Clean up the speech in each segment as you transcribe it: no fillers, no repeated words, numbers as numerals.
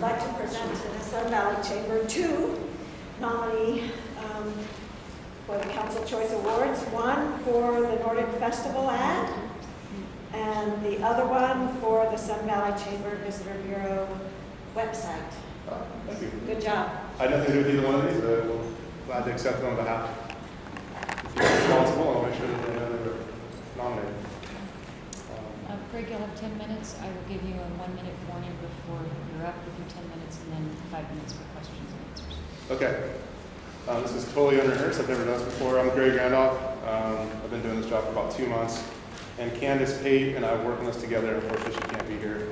like to present to the Sun Valley Chamber two nominee for the Council Choice Awards. One for the Nordic Festival ad, and the other one for the Sun Valley Chamber Visitor Bureau website. Thank you. Good job. I had nothing to do with either one of these, but I'm glad to accept it on behalf. If you're responsible, I'll make sure that they're nominated. Craig, you'll have 10 minutes. I will give you a 1-minute warning before you're up. Give you 10 minutes and then 5 minutes for questions and answers. Okay. This is totally unrehearsed. I've never done this before. I'm Greg Randolph. I've been doing this job for about 2 months. And Candace Pate and I work on this together. Unfortunately, she can't be here.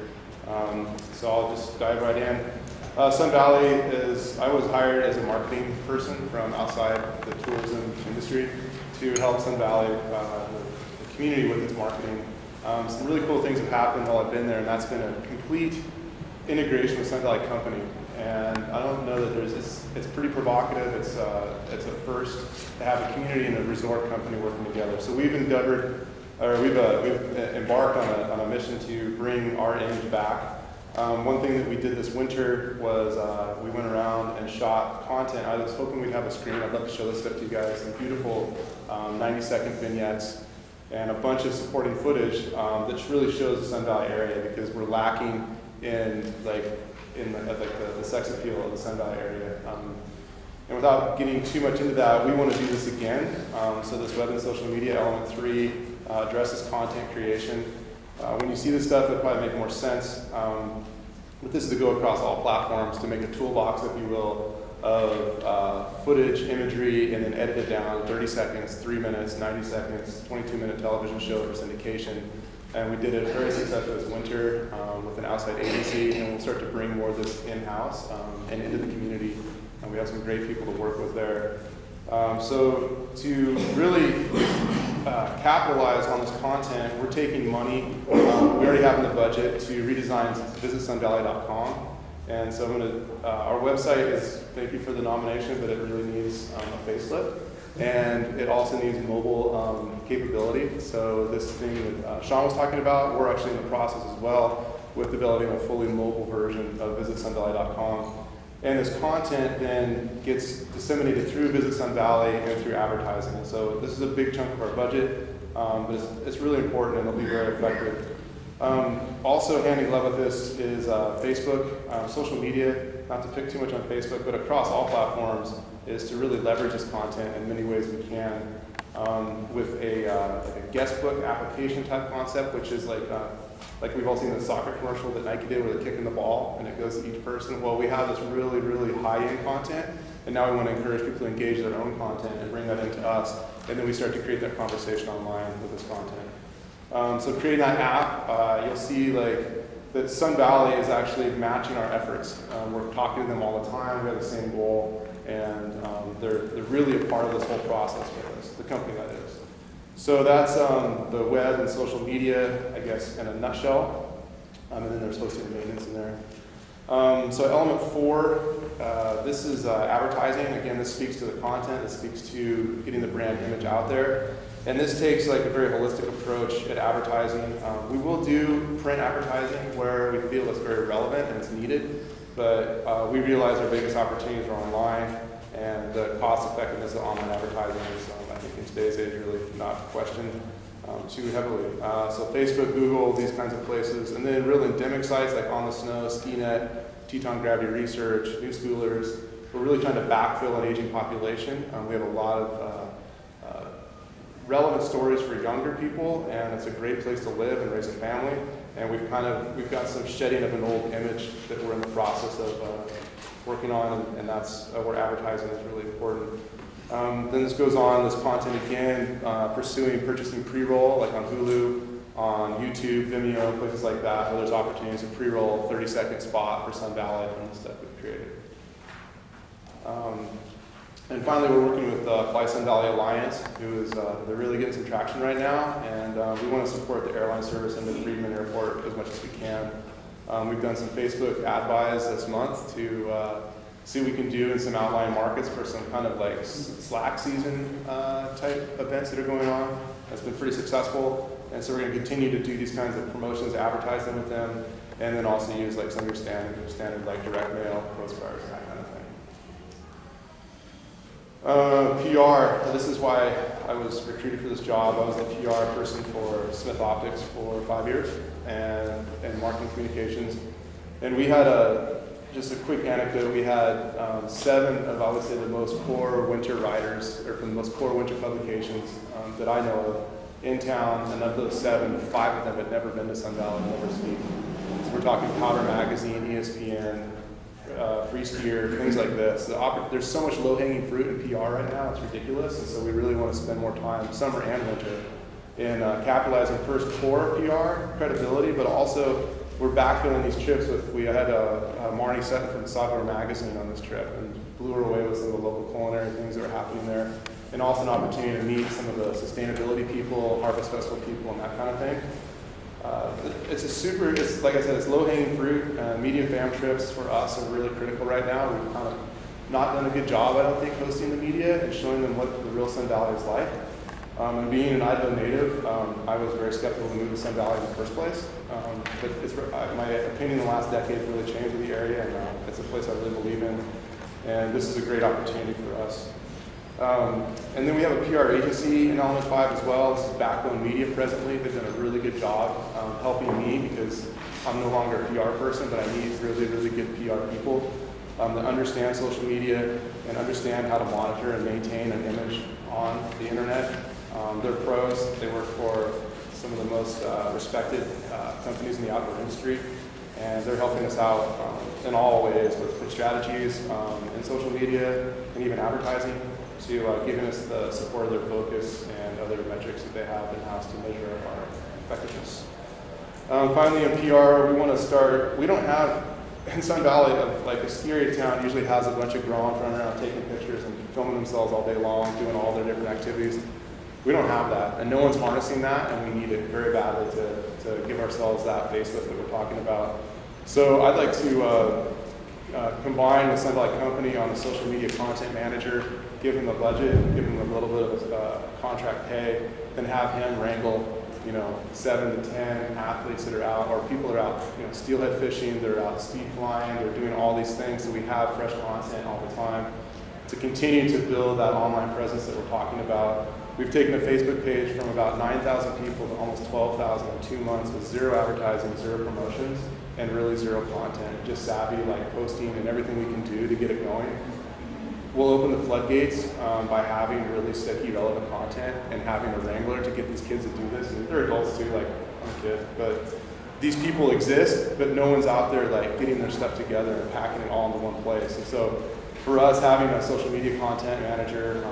So I'll just dive right in. Sun Valley I was hired as a marketing person from outside the tourism industry to help Sun Valley, the community with its marketing. Some really cool things have happened while I've been there, and that's been a complete integration with Sun Valley Company. And I don't know that it's pretty provocative. It's a first to have a community and a resort company working together. So we've embarked on a mission to bring our image back. One thing that we did this winter was we went around and shot content. I was hoping we'd have a screen. I'd love to show this stuff to you guys. Some beautiful 90-second vignettes and a bunch of supporting footage that really shows the Sun Valley area, because we're lacking in the sex appeal of the Sun Valley area. And without getting too much into that, we want to do this again. So this web and social media element 3 addresses content creation. When you see this stuff, it'll probably make more sense. But this is to go across all platforms to make a toolbox, if you will, of footage, imagery, and then edit it down 30 seconds, 3 minutes, 90 seconds, 22-minute television show for syndication. And we did it very successfully this winter with an outside agency, and we'll start to bring more of this in-house and into the community. And we have some great people to work with there. So to really capitalize on this content, we're taking money we already have in the budget to redesign visitsunvalley.com. And so our website is, thank you for the nomination, but it really needs a facelift. And it also needs mobile capability. So this thing that Sean was talking about, we're actually in the process as well with developing a fully mobile version of visitsunvalley.com. And this content then gets disseminated through Visit Sun Valley and through advertising. And so this is a big chunk of our budget, but it's really important, and it'll be very effective. Also hand in glove with this is Facebook, social media, not to pick too much on Facebook, but across all platforms, is to really leverage this content in many ways we can with a guest book application type concept, which is like we've all seen the soccer commercial that Nike did where they're kicking the ball and it goes to each person. Well, we have this really, really high-end content, and now we want to encourage people to engage their own content and bring that into us, and then we start to create that conversation online with this content. So creating that app, you'll see that Sun Valley is actually matching our efforts. We're talking to them all the time. We have the same goal, and they're really a part of this whole process with us, the company that is. So that's the web and social media, I guess, in a nutshell. And then there's hosting and maintenance in there. So element 4, this is advertising. Again, this speaks to the content. This speaks to getting the brand image out there. And this takes a very holistic approach at advertising. We will do print advertising where we feel it's very relevant and it's needed, but we realize our biggest opportunities are online, and the cost effectiveness of online advertising is, I think in today's age, really not questioned too heavily. So Facebook, Google, these kinds of places, and then real endemic sites like On the Snow, SkiNet, Teton Gravity Research, New Schoolers. We're really trying to backfill an aging population. We have a lot of relevant stories for younger people, and it's a great place to live and raise a family. And we've got some shedding of an old image that we're in the process of working on, and that's where advertising is really important. Then this goes on, this content again, purchasing pre-roll, like on Hulu, on YouTube, Vimeo, places like that, where there's opportunities to pre-roll 30-second spot for Sun Valley from the stuff we've created. And finally, we're working with Fly Sun Valley Alliance, who is, they're really getting some traction right now, and we want to support the airline service into Friedman Airport as much as we can. We've done some Facebook ad buys this month to see what we can do in some outlying markets for some kind of slack season type events that are going on. That's been pretty successful. And so we're going to continue to do these kinds of promotions, advertise them with them, and then also use like some of your standard like direct mail, postcards, and that kind of thing. PR, this is why I was recruited for this job. I was the PR person for Smith Optics for 5 years and marketing communications. And we had just a quick anecdote, we had 7 of, I would say, the most core winter writers, or from the most core winter publications that I know of in town, and of those 7, 5 of them had never been to Sun Valley University. So we're talking Powder Magazine, ESPN, Free Skier, things like this. There's so much low-hanging fruit in PR right now, it's ridiculous, and so we really want to spend more time, summer and winter, in capitalizing first core PR credibility, but also we're backfilling these trips with, we had Marnie Sutton from Sauveur Magazine on this trip and blew her away with some of the local culinary things that were happening there, and also an opportunity to meet some of the sustainability people, Harvest Festival people, and that kind of thing. It's like I said, it's low-hanging fruit. Media fam trips for us are really critical right now. We've kind of not done a good job, I don't think, hosting the media and showing them what the real Sun Valley is like. And being an Idaho native, I was very skeptical to move to Sun Valley in the first place. But my opinion in the last decade has really changed in the area, and it's a place I really believe in. And this is a great opportunity for us. And then we have a PR agency in Element 5 as well. This is Backbone Media presently. They've done a really good job helping me because I'm no longer a PR person, but I need really, really good PR people that understand social media and understand how to monitor and maintain an image on the internet. They're pros. They work for some of the most respected companies in the outdoor industry, and they're helping us out in all ways with strategies in social media and even advertising, to giving us the support of their focus and other metrics that they have in-house to measure our effectiveness. Finally, in PR, we don't have, in Sun Valley, like a ski area town usually has a bunch of grown running around taking pictures and filming themselves all day long, doing all their different activities. We don't have that, and no one's harnessing that, and we need it very badly to give ourselves that facelift that we're talking about. So I'd like to combine with Sun Valley Company on the social media content manager, give him a budget, give him a little bit of contract pay, then have him wrangle, 7 to 10 athletes that are out, or people that are out, steelhead fishing, they're out speed flying, they're doing all these things, so we have fresh content all the time to continue to build that online presence that we're talking about. We've taken a Facebook page from about 9,000 people to almost 12,000 in 2 months with 0 advertising, 0 promotions, and really 0 content, just savvy like posting and everything we can do to get it going. We'll open the floodgates by having really sticky, relevant content and having a wrangler to get these kids to do this. And they're adults too, like I'm a kid, but these people exist, but no one's out there like getting their stuff together and packing it all into one place. And so for us, having a social media content manager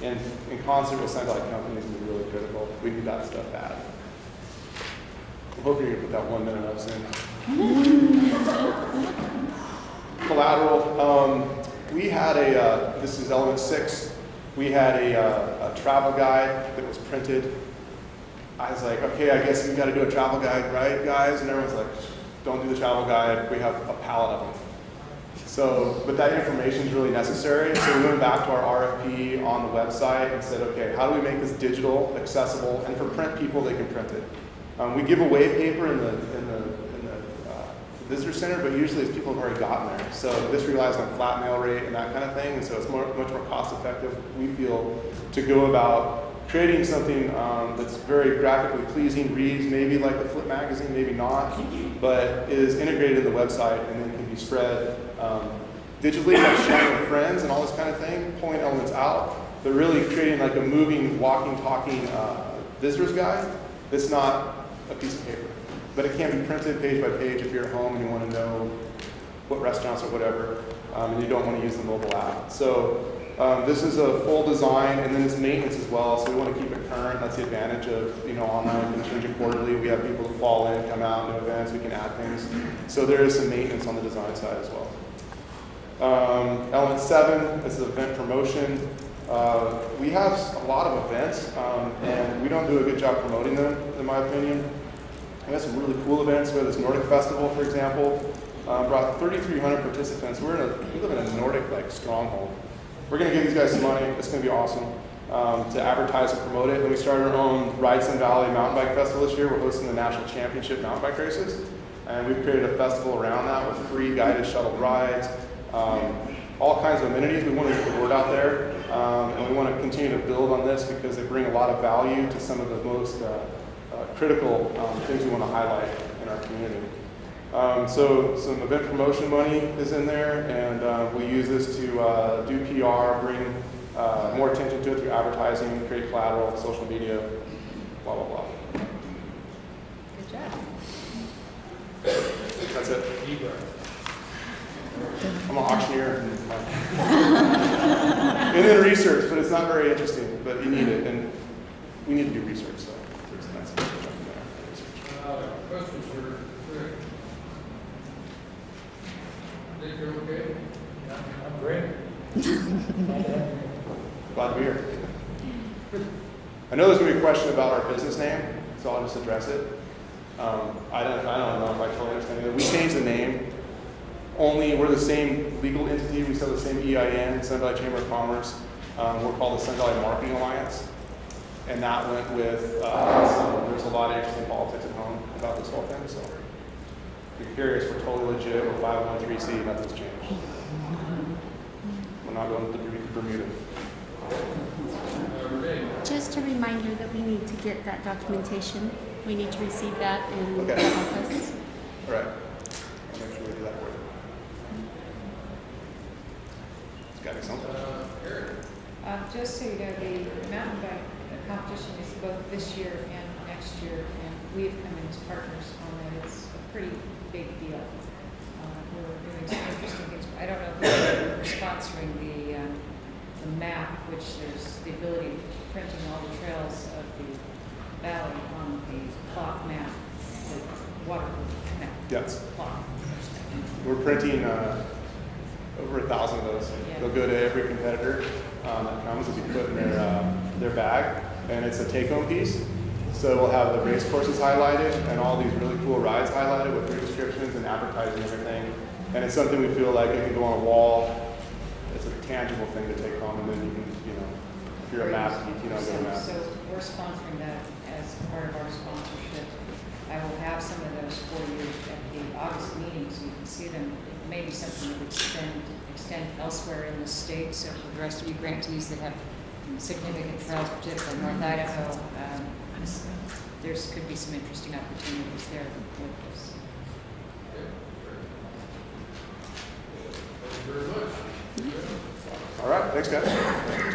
in concert with Sun Valley companies is really critical. We need that stuff bad. I'm hoping you're gonna put that 1 minute up soon. Collateral. We had this is Element 6, we had a travel guide that was printed. I was like, okay, I guess we got to do a travel guide, right, guys? And everyone's like, don't do the travel guide, we have a pallet of them. So, but that information is really necessary, so we went back to our RFP on the website and said, okay, how do we make this digital, accessible, and for print people, they can print it. We give away paper in the visitor center, but usually it's people who've already gotten there. So this relies on flat mail rate and that kind of thing, and so it's much more cost effective, we feel, to go about creating something that's very graphically pleasing, reads maybe like the Flip magazine, maybe not, but is integrated in the website and then can be spread digitally, like sharing with friends and all this kind of thing, pulling elements out, but really creating like a moving, walking, talking visitor's guide that's not a piece of paper. But it can be printed page by page if you're at home and you want to know what restaurants or whatever, and you don't want to use the mobile app. So this is a full design, and then it's maintenance as well, so we want to keep it current. That's the advantage of online. We can change it quarterly. We have people that fall in, come out, new events, we can add things. So there is some maintenance on the design side as well. Element 7, this is event promotion. We have a lot of events, and we don't do a good job promoting them, in my opinion. We have some really cool events. We have this Nordic Festival, for example, brought 3,300 participants. We live in a Nordic stronghold. We're going to give these guys some money. It's going to be awesome. to advertise and promote it. And we started our own Ride Sun Valley Mountain Bike Festival this year. We're hosting the National Championship mountain bike races. And we've created a festival around that with free guided shuttle rides, all kinds of amenities. We want to get the word out there, and we want to continue to build on this because they bring a lot of value to some of the most critical things we want to highlight in our community. So some event promotion money is in there, and we use this to do PR, bring more attention to it through advertising, create collateral, social media, blah, blah, blah. Good job. That's it. I'm an auctioneer and then research, but it's not very interesting, but you need it, and we need to do research, so that's Questions for Rick? Think you're okay? I'm great. glad to be here. I know there's going to be a question about our business name, so I'll just address it. I don't know if I totally understand it. We changed the name. We're the same legal entity. We still have the same EIN, Sun Valley Chamber of Commerce. We're called the Sun Valley Marketing Alliance. And that went with, there's a lot of interesting politics at home about this whole thing. So if you're curious, we're totally legit. We're 501(c), nothing's changed. We're not going to Bermuda. Just a reminder that we need to get that documentation. We need to receive that in the Okay. office. All right. I'll make sure we do that for you. It's got to be something. Just so you know, the mountain bike competition is both this year and next year, and we've come in as partners on that. It's a pretty big deal. We're doing some interesting things. I don't know if we're sponsoring the map, which there's the ability of printing all the trails of the valley on the cloth map, the waterproof map. Yes. Cloth. We're printing over 1,000 of those. Yeah. They'll go to every competitor that comes to be put in their bag, and it's a take-home piece. So we'll have the race courses highlighted and all these really cool rides highlighted with route descriptions and advertising and everything. And it's something we feel like it can go on a wall. It's a tangible thing to take home, and then you can, if you're a map geek, go to map. So we're sponsoring that as part of our sponsorship. I will have some of those for you at the August meeting so you can see them. It may be something that would extend elsewhere in the state. So for the rest of you grantees that have significant trails, particularly North Idaho, could be some interesting opportunities there with this. Thank you very much. All right, thanks, guys.